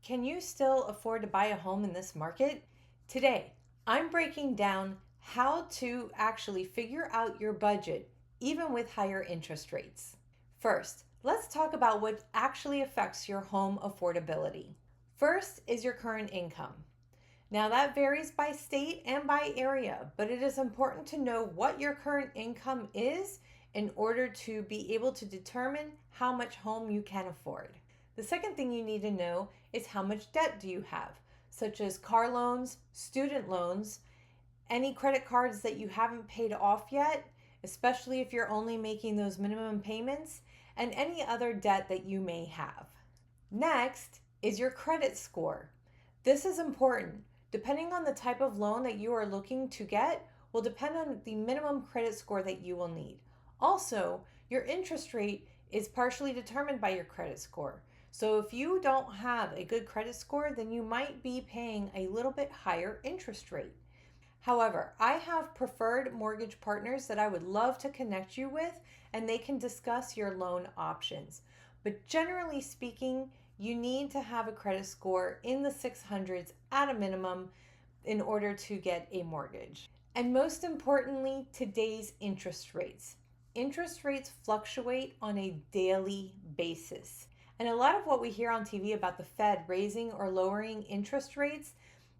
Can you still afford to buy a home in this market? Today, I'm breaking down how to actually figure out your budget even with higher interest rates. First, let's talk about what actually affects your home affordability. First is your current income. Now, that varies by state and by area, but it is important to know what your current income is in order to be able to determine how much home you can afford. The second thing you need to know is how much debt do you have, such as car loans, student loans, any credit cards that you haven't paid off yet, especially if you're only making those minimum payments, and any other debt that you may have. Next is your credit score. This is important. Depending on the type of loan that you are looking to get will depend on the minimum credit score that you will need. Also, your interest rate is partially determined by your credit score. So if you don't have a good credit score, then you might be paying a little bit higher interest rate. However, I have preferred mortgage partners that I would love to connect you with, and they can discuss your loan options. But generally speaking, you need to have a credit score in the 600s at a minimum in order to get a mortgage. And most importantly, today's interest rates. Interest rates fluctuate on a daily basis. And a lot of what we hear on TV about the Fed raising or lowering interest rates,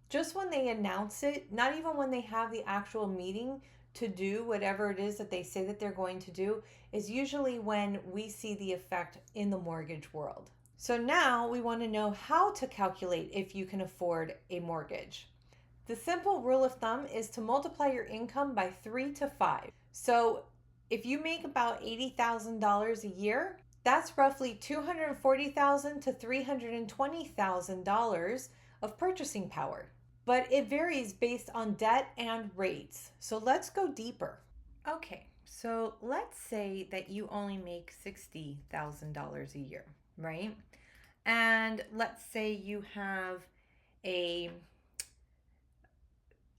just when they announce it, not even when they have the actual meeting to do whatever it is that they say that they're going to do, is usually when we see the effect in the mortgage world. So now we want to know how to calculate if you can afford a mortgage. The simple rule of thumb is to multiply your income by 3 to 5. So if you make about $80,000 a year, that's roughly $240,000 to $320,000 of purchasing power. But it varies based on debt and rates. So let's go deeper. Okay, so let's say that you only make $60,000 a year, right? And let's say you have a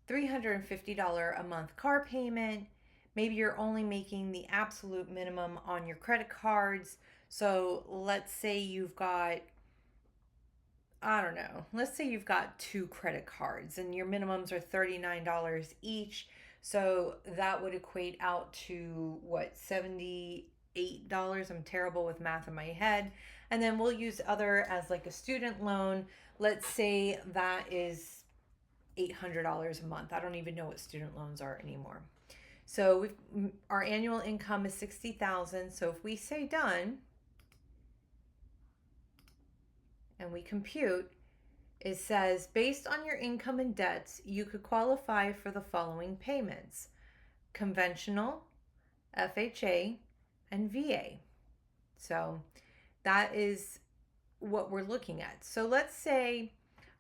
$350 a month car payment. Maybe you're only making the absolute minimum on your credit cards. So let's say you've got, I don't know, let's say you've got 2 credit cards and your minimums are $39 each. So that would equate out to what, $78? I'm terrible with math in my head. And then we'll use other as like a student loan. Let's say that is $800 a month. I don't even know what student loans are anymore. So our annual income is $60,000. So if we say done and we compute, it says based on your income and debts, you could qualify for the following payments: conventional, FHA, and VA. So that is what we're looking at. So let's say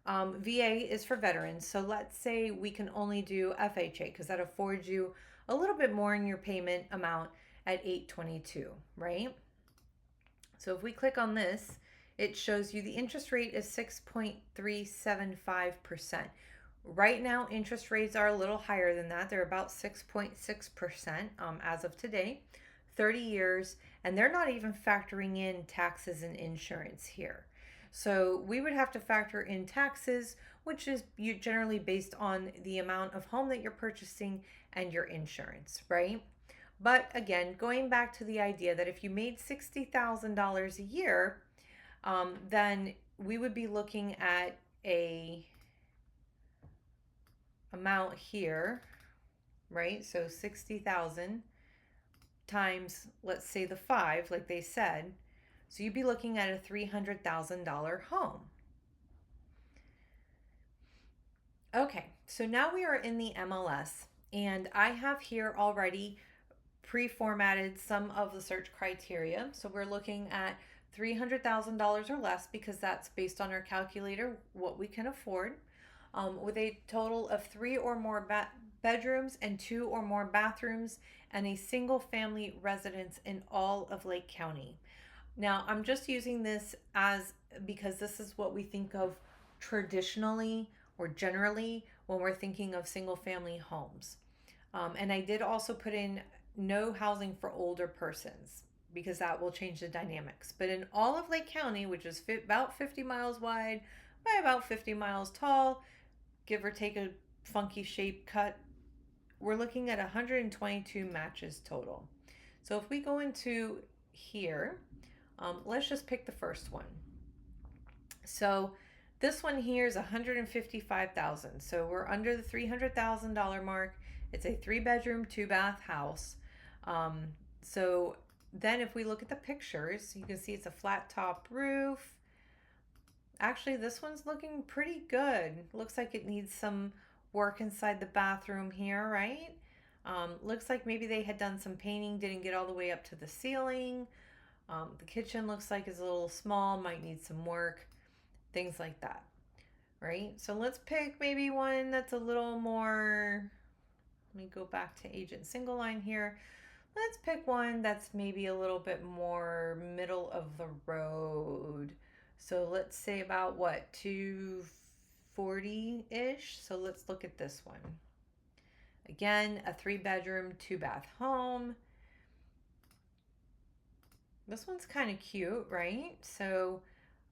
VA is for veterans. So let's say we can only do FHA because that affords you a little bit more in your payment amount at $822, right? So if we click on this, it shows you the interest rate is 6.375%. Right now, interest rates are a little higher than that. They're about 6.6% as of today, 30 years, and they're not even factoring in taxes and insurance here. So we would have to factor in taxes, which is generally based on the amount of home that you're purchasing and your insurance, right? But again, going back to the idea that if you made $60,000 a year, then we would be looking at a amount here, right? So 60,000 times, let's say the 5, like they said. So you'd be looking at a $300,000 home. Okay, so now we are in the MLS, and I have here already pre-formatted some of the search criteria. So we're looking at $300,000 or less because that's based on our calculator, what we can afford, with a total of 3 or more bedrooms and 2 or more bathrooms and a single family residence in all of Lake County. Now, I'm just using this because this is what we think of traditionally or generally when we're thinking of single family homes. And I did also put in no housing for older persons because that will change the dynamics. But in all of Lake County, which is about 50 miles wide, by about 50 miles tall, give or take a funky shape cut. We're looking at 122 matches total. So if we go into here, let's just pick the first one. So this one here is 155,000. So we're under the $300,000 mark. It's a 3-bedroom, 2-bath house. So then if we look at the pictures, you can see it's a flat top roof. Actually, this one's looking pretty good. Looks like it needs some work inside the bathroom here, right? Looks like maybe they had done some painting, didn't get all the way up to the ceiling. The kitchen looks like it's a little small, might need some work, things like that, right? So let's pick maybe one that's a little more, let me go back to agent single line here. Let's pick one that's maybe a little bit more middle of the road. So let's say about what, 240-ish. So let's look at this one. Again, a 3-bedroom, 2-bath home. This one's kind of cute, right? So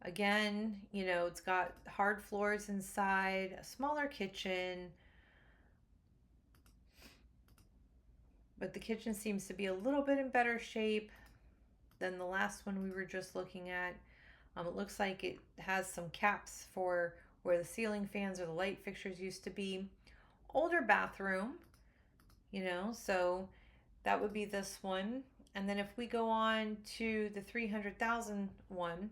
again, you know, it's got hard floors inside, a smaller kitchen, but the kitchen seems to be a little bit in better shape than the last one we were just looking at. It looks like it has some caps for where the ceiling fans or the light fixtures used to be. Older bathroom, you know, so that would be this one. And then if we go on to the 300,000 one,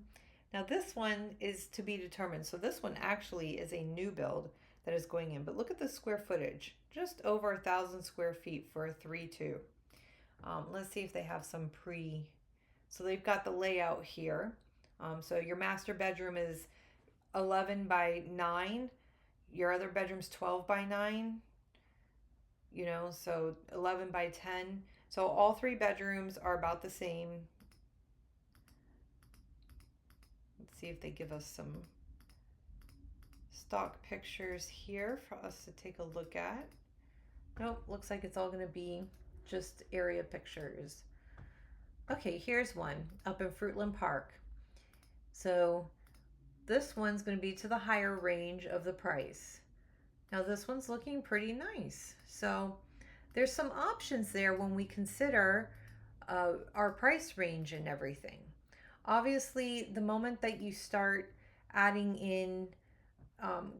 now this one is to be determined. So this one actually is a new build that is going in, but look at the square footage, just over 1,000 square feet for a 3-2. Let's see if they have some so they've got the layout here. So your master bedroom is 11 by 9. Your other bedroom's 12 by 9. You know, so 11 by 10. So all 3 bedrooms are about the same. Let's see if they give us some stock pictures here for us to take a look at. Nope, looks like it's all going to be just area pictures. Okay, here's one up in Fruitland Park. So this one's going to be to the higher range of the price. Now this one's looking pretty nice. So there's some options there when we consider our price range and everything. Obviously, the moment that you start adding in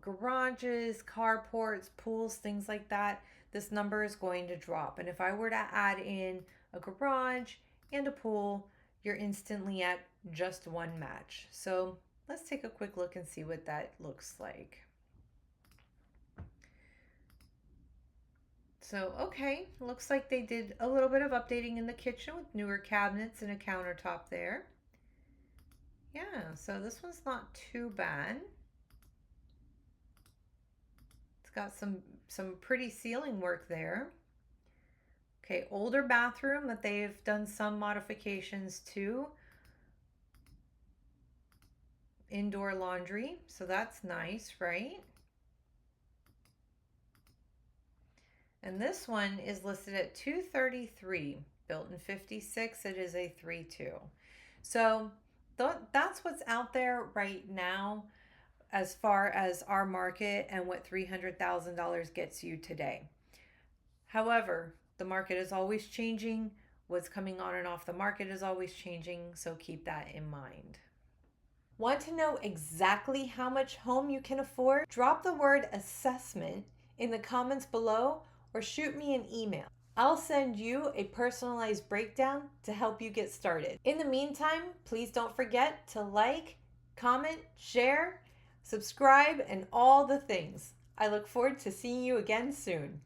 garages, carports, pools, things like that, this number is going to drop. And if I were to add in a garage and a pool, you're instantly at just one match. So let's take a quick look and see what that looks like. So, okay, looks like they did a little bit of updating in the kitchen with newer cabinets and a countertop there. Yeah, so this one's not too bad. It's got some pretty ceiling work there. Okay, older bathroom that they've done some modifications to. Indoor laundry, so that's nice, right? And this one is listed at $233, built in 56. It is a 3-2. So that's what's out there right now as far as our market and what $300,000 gets you today. However, the market is always changing. What's coming on and off the market is always changing, so keep that in mind. Want to know exactly how much home you can afford? Drop the word assessment in the comments below or shoot me an email. I'll send you a personalized breakdown to help you get started. In the meantime, please don't forget to like, comment, share, subscribe, and all the things. I look forward to seeing you again soon.